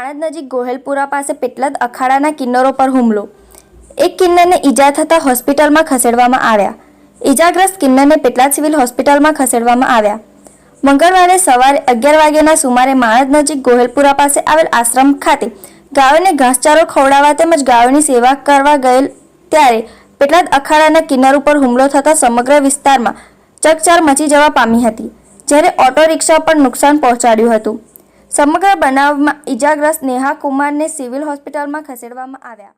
માણદ નજીક ગોહેલપુરા પાસે પેટલાદ અખાડાના કિન્નરો પર હુમલો. એક કિન્નરને ઈજા થતાં હોસ્પિટલમાં ખસેડવામાં આવ્યા. ઈજાગ્રસ્ત કિન્નરને પેટલાદ સિવિલ હોસ્પિટલમાં ખસેડવામાં આવ્યા. મંગળવારે સવારે 11 વાગ્યાના સુમારે માણદ નજીક ગોહેલપુરા પાસે આવેલ આશ્રમ ખાતે ગાયોને ઘાસચારો ખવડાવવા તેમજ ગાયોની સેવા કરવા ગયેલ ત્યારે પેટલાદ અખાડાના કિન્નર ઉપર હુમલો થતાં સમગ્ર વિસ્તારમાં ચકચાર મચી જવા પામી હતી, જ્યારે ઓટો રિક્ષા પર નુકસાન પહોંચાડ્યું હતું. સમગ્ર બનાવમાં ઈજાગ્રસ્ત નેહા કુમારને સિવિલ હોસ્પિટલમાં ખસેડવામાં આવ્યા.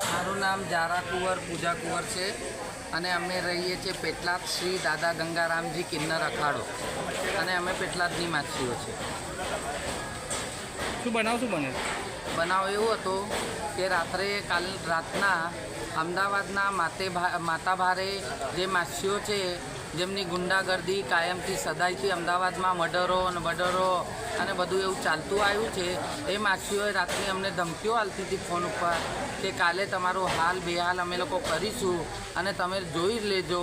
મારું નામ જારા કુંવર પૂજા કુંવર છે અને અમે રહીએ છીએ પેટલાદ શ્રી દાદા ગંગારામજી કિન્નર અખાડો અને અમે પેટલાદની માછીઓ છે. શું બનાવ બનાવ એવો હતો કે કાલ રાતના અમદાવાદના માતાભારે જે માછીઓ છે જેમની ગુંડાગર્દી કાયમથી સદાયથી અમદાવાદમાં મર્ડરો અને બધું એવું ચાલતું આવ્યું છે, એ માછીઓએ રાતની અમને ધમકીઓ આપતી હતી ફોન ઉપર કે કાલે તમારો હાલ બેહાલ અમે લોકો કરીશું અને તમે જોઈ લેજો.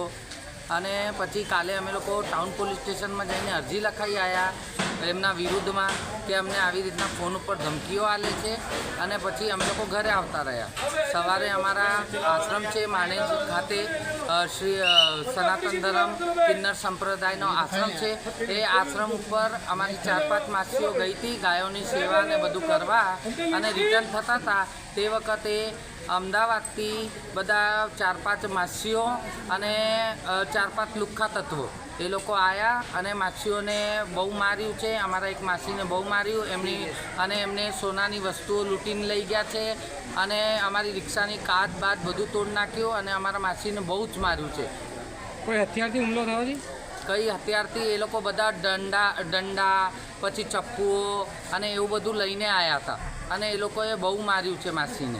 અને પછી કાલે અમે લોકો ટાઉન પોલીસ સ્ટેશનમાં જઈને અરજી લખાઈ આવ્યા એમના વિરુદ્ધમાં કે અમને આવી રીતના ફોન ઉપર ધમકીઓ આલે છે અને પછી અમે લોકો ઘરે આવતા રહ્યા. સવારે અમારા આશ્રમ છે માણેજ ખાતે શ્રી સનાતન ધર્મ કિન્નર સંપ્રદાયનો આશ્રમ છે. એ આશ્રમ ઉપર અમારી 4-5 માછીઓ ગઈ હતી ગાયોની સેવા ને બધું કરવા અને રિટર્ન થતા હતા. તે વખતે અમદાવાદથી બધા 4-5 માછીઓ અને 4-5 લુખ્ખા તત્વો એ લોકો આવ્યા અને માછીઓને બહુ માર્યું છે. અમારા એક માછીને બહુ માર્યું એમને સોનાની વસ્તુઓ લૂંટીને લઈ ગયા છે અને અમારી રિક્ષાની કાચ બાદ બધું તોડ નાખ્યું અને અમારા માછીને બહુ જ માર્યું છે. કોઈ હથિયારથી હુમલો થયો છે? કઈ હથિયારથી? એ લોકો બધા દંડા પછી ચપ્પુઓ અને એવું બધું લઈને આવ્યા હતા અને એ લોકોએ બહુ માર્યું છે માછીને.